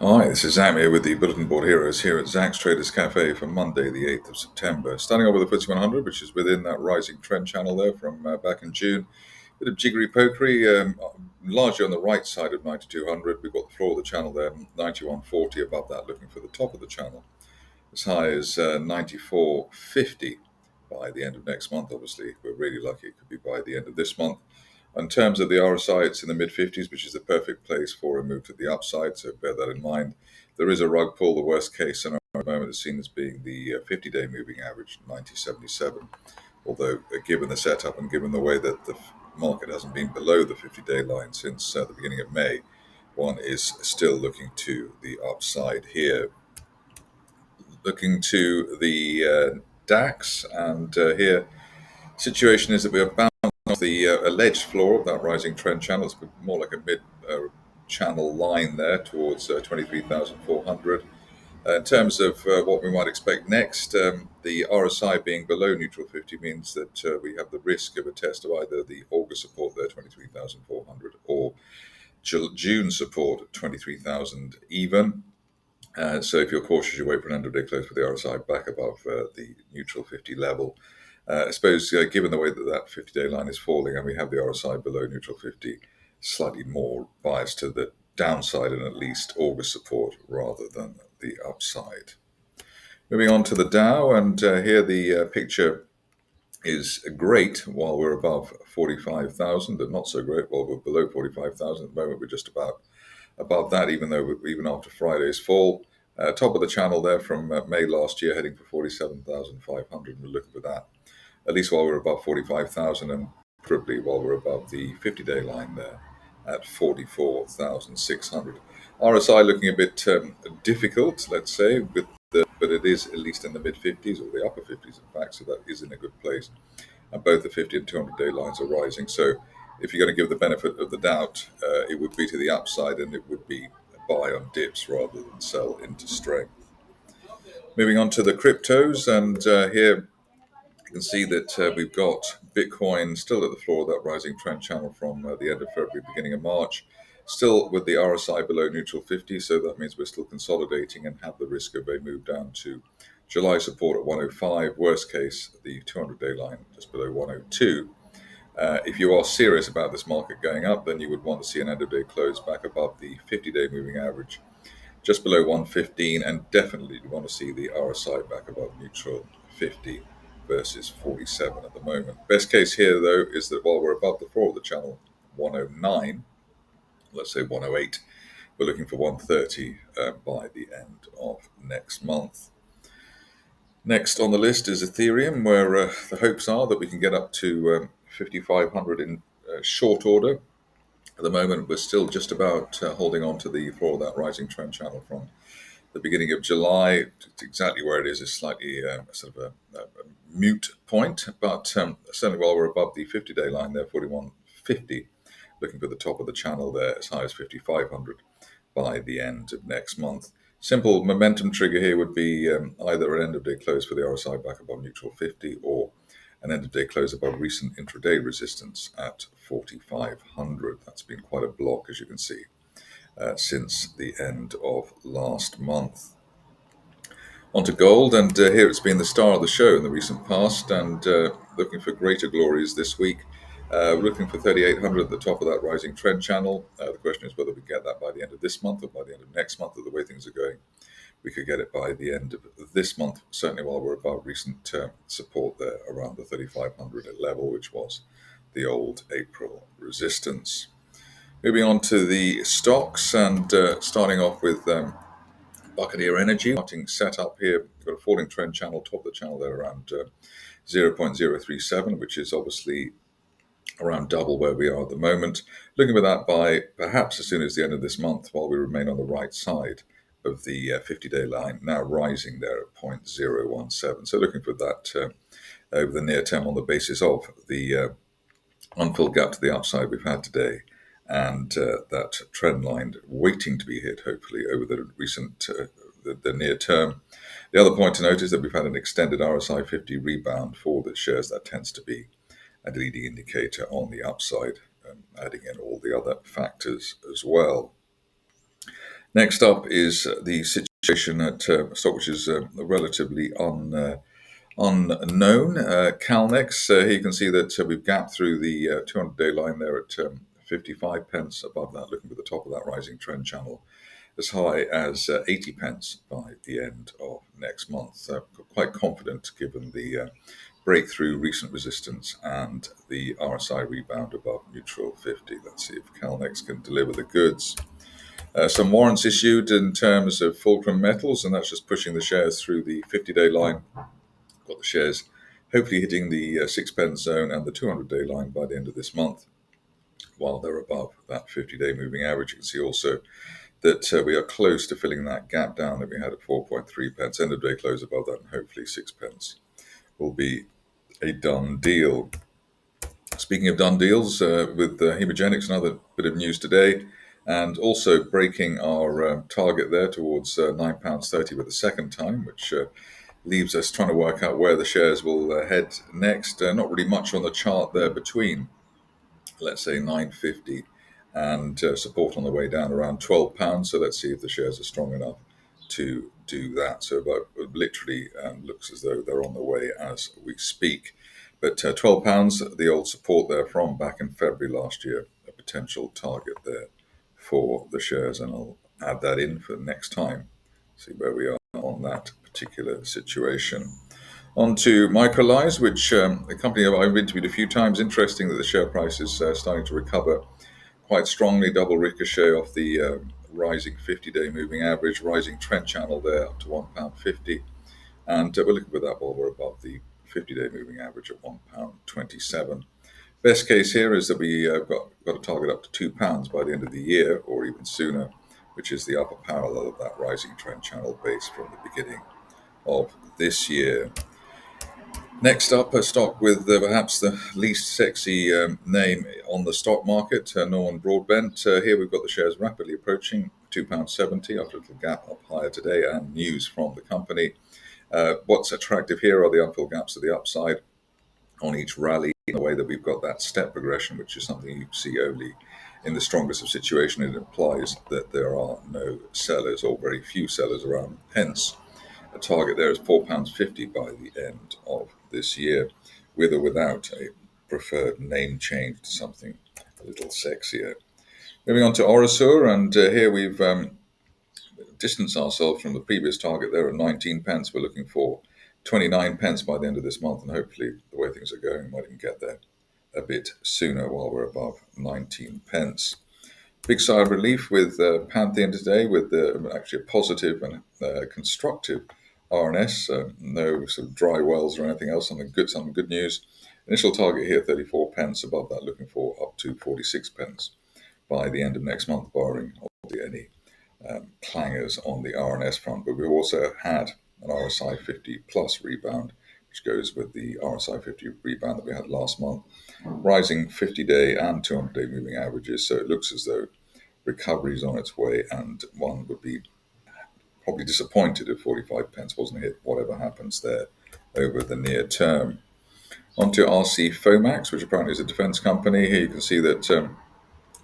Hi, this is Zach here with the Bulletin Board Heroes here at Zach's Traders Cafe for Monday, the 8th of September. Starting off with the FTSE 100, which is within that rising trend channel there from back in June. Bit of jiggery pokery, largely on the right side of 9200. We've got the floor of the channel there, 9140 above that, looking for the top of the channel. As high as 9450 by the end of next month, obviously. If we're really lucky, it could be by the end of this month. In terms of the RSI, it's in the mid-50s, which is the perfect place for a move to the upside, so bear that in mind. There is a rug pull. The worst case scenario at the moment is seen as being the 50-day moving average, 90.77. Although, given the setup and given the way that the market hasn't been below the 50-day line since the beginning of May, one is still looking to the upside here. Looking to the DAX, and here situation is that we are bound off the alleged floor of that rising trend channel. It's more like a mid-channel line there towards 23,400. In terms of what we might expect next, the RSI being below neutral 50 means that we have the risk of a test of either the August support there, 23,400, or June support at 23,000 even. So if you're cautious, you wait for an end of day close for the RSI back above the neutral 50 level. I suppose, given the way that that 50-day line is falling and we have the RSI below neutral 50, slightly more biased to the downside and at least August support rather than the upside. Moving on to the Dow, and here the picture is great while we're above 45,000, and not so great while we're below 45,000. At the moment, we're just about above that, even after Friday's fall. Top of the channel there from May last year, heading for 47,500. We're looking for that, at least while we're above 45,000, and preferably while we're above the 50-day line there at 44,600. RSI looking a bit difficult, let's say, but it is at least in the mid-50s or the upper 50s, in fact, so that is in a good place. And both the 50 and 200-day lines are rising. So if you're going to give the benefit of the doubt, it would be to the upside, and it would be buy on dips rather than sell into strength. Moving on to the cryptos, and here you can see that we've got Bitcoin still at the floor of that rising trend channel from the end of February, beginning of March, still with the RSI below neutral 50, so that means we're still consolidating and have the risk of a move down to July support at 105, worst case, the 200-day line just below 102. If you are serious about this market going up, then you would want to see an end-of-day close back above the 50-day moving average, just below 115, and definitely you want to see the RSI back above neutral 50 versus 47 at the moment. Best case here, though, is that while we're above the floor of the channel, 109, let's say 108, we're looking for 130 by the end of next month. Next on the list is Ethereum, where the hopes are that we can get up to 5,500 in short order. At the moment, we're still just about holding on to the floor of that rising trend channel from the beginning of July. Exactly where it is slightly sort of a mute point, but certainly while we're above the 50-day line there, 4150, looking for the top of the channel there as high as 5,500 by the end of next month. Simple momentum trigger here would be either an end-of-day close for the RSI back above neutral 50 or an end-of-day close above recent intraday resistance at 4,500. That's been quite a block, as you can see, since the end of last month. On to gold, and here it's been the star of the show in the recent past, and looking for greater glories this week. Looking for 3,800 at the top of that rising trend channel. The question is whether we get that by the end of this month or by the end of next month, or the way things are going. We could get it by the end of this month, certainly while we're above recent support there around the 3,500 level, which was the old April resistance. Moving on to the stocks, and starting off with Buccaneer Energy. Starting set up here, we've got a falling trend channel, top of the channel there around 0.037, which is obviously around double where we are at the moment. Looking for that by perhaps as soon as the end of this month, while we remain on the right side of the 50-day line, now rising there at 0.017. So looking for that over the near term on the basis of the unfilled gap to the upside we've had today, and that trend line waiting to be hit, hopefully, over the recent the near term. The other point to note is that we've had an extended RSI 50 rebound for the shares. That tends to be a leading indicator on the upside, adding in all the other factors as well. Next up is the situation at a stock which is relatively unknown. Calnex, here you can see that we've gapped through the 200-day line there at 55 pence. Above that, looking for the top of that rising trend channel, as high as 80 pence by the end of next month. Quite confident given the breakthrough recent resistance and the RSI rebound above neutral 50. Let's see if Calnex can deliver the goods. Some warrants issued in terms of Fulcrum metals, and that's just pushing the shares through the 50-day line. Got the shares hopefully hitting the 6 pence zone and the 200-day line by the end of this month, while they're above that 50-day moving average. You can see also that we are close to filling that gap down that we had at 4.3 pence. End of day close above that, and hopefully 6 pence will be a done deal. Speaking of done deals, with Hemogenyx, another bit of news today, and also breaking our target there towards £9.30 for the second time, which leaves us trying to work out where the shares will head next. Not really much on the chart there between, let's say, 9.50 and support on the way down around £12. So let's see if the shares are strong enough to do that. So about literally looks as though they're on the way as we speak. But £12, the old support there from back in February last year, a potential target there for the shares, and I'll add that in for next time. See where we are on that particular situation. On to Microlise, which a company I've interviewed a few times. Interesting that the share price is starting to recover quite strongly, double ricochet off the rising 50-day moving average, rising trend channel there up to £1.50. And we're looking for that while we're above the 50-day moving average at £1.27. Best case here is that we got a target up to £2 by the end of the year, or even sooner, which is the upper parallel of that rising trend channel base from the beginning of this year. Next up, a stock with perhaps the least sexy name on the stock market, known Broadbent. Here we've got the shares rapidly approaching £2.70 after a little gap up higher today, and news from the company. What's attractive here are the unfilled gaps to the upside on each rally, in the way that we've got that step progression, which is something you see only in the strongest of situations. It implies that there are no sellers or very few sellers around. Hence, a target there is £4.50 by the end of this year, with or without a preferred name change to something a little sexier. Moving on to Orosur, and here we've distanced ourselves from the previous target there at 19 pence. We're looking for 29 pence by the end of this month, and hopefully the way things are going, might even get there a bit sooner while we're above 19 pence. Big sigh of relief with Pantheon today, with actually a positive and constructive RNS. No sort of dry wells or anything else. Some good news. Initial target here, 34 pence. Above that, looking for up to 46 pence by the end of next month, barring any clangers on the RNS front. But we've also had an RSI 50 plus rebound, which goes with the RSI 50 rebound that we had last month, rising 50-day and 200-day moving averages. So it looks as though recovery is on its way, and one would be probably disappointed if 45 pence wasn't hit, whatever happens there over the near term. On to RC Fomax, which apparently is a defense company. Here you can see that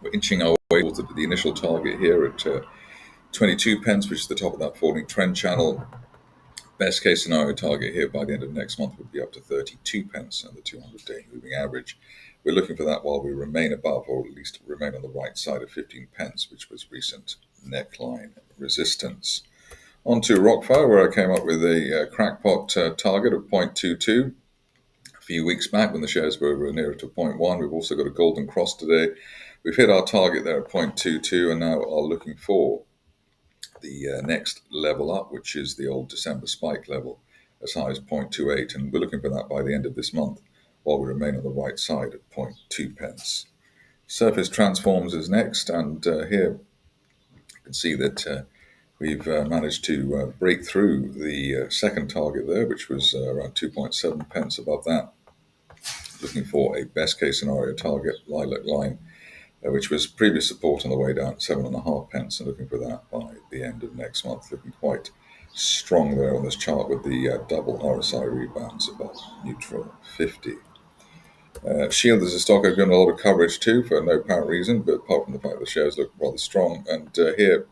we're inching our way towards the initial target here at 22 pence, which is the top of that falling trend channel. Best case scenario target here by the end of next month would be up to 32 pence and the 200-day moving average. We're looking for that while we remain above, or at least remain on the right side of 15 pence, which was recent neckline resistance. On to Rockfire, where I came up with a crackpot target of 0.22 a few weeks back when the shares were nearer to 0.1. We've also got a golden cross today. We've hit our target there at 0.22 and now are looking for the next level up, which is the old December spike level, as high as 0.28, and we're looking for that by the end of this month, while we remain on the right side at 0.2 pence. Surface Transforms is next, and here you can see that we've managed to break through the second target there, which was around 2.7 pence. Above that, looking for a best case scenario target, lilac line, which was previous support on the way down at 7.5 pence, and looking for that by the end of next month. Looking quite strong there on this chart with the double RSI rebounds above neutral 50. Shield is a stock I've given a lot of coverage to for no apparent reason, but apart from the fact the shares look rather strong. And here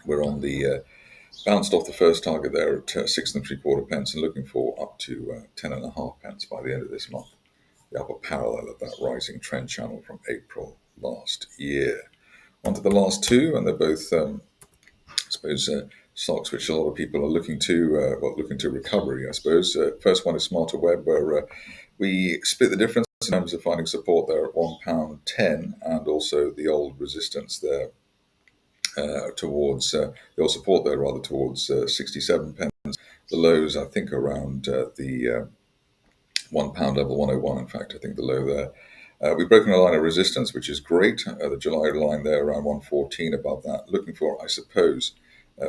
We're on the bounced off the first target there at 6 3/4 pence and looking for up to 10.5 pence by the end of this month. The upper parallel of that rising trend channel from April last year. On to the last two, and they're both, I suppose, stocks which a lot of people are looking to, looking to recovery, I suppose. First one is Smarter Web, where we split the difference in terms of finding support there at £1.10, and also the old resistance there towards the old support there rather towards 67 pence. The lows, I think, around the £1 level, 101. In fact, I think the low there. We've broken a line of resistance, which is great. The July line there around 114 above that. Looking for, I suppose,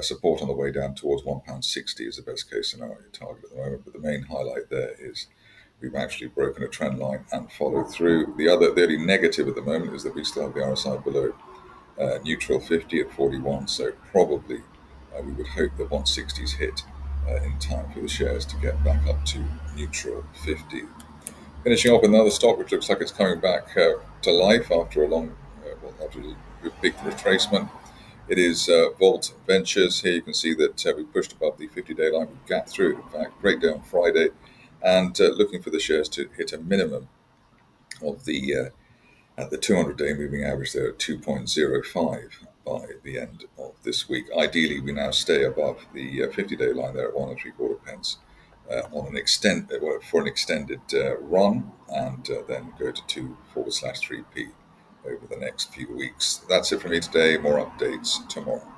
support on the way down towards £1.60 is the best case scenario target at the moment. But the main highlight there is we've actually broken a trend line and followed through. The only negative at the moment is that we still have the RSI below neutral 50 at 41. So probably we would hope that 160 is hit in time for the shares to get back up to neutral 50. Finishing off with another stock which looks like it's coming back to life after a long, after a big retracement. It is Vault Ventures. Here you can see that we pushed above the 50-day line. We gapped through it, in fact. Great day on Friday. And looking for the shares to hit a minimum of the 200-day moving average there at 2.05 by the end of this week. Ideally, we now stay above the 50-day line there at 1.75 pence for an extended run, and then go to 2/3p over the next few weeks. That's it from me today. More updates tomorrow.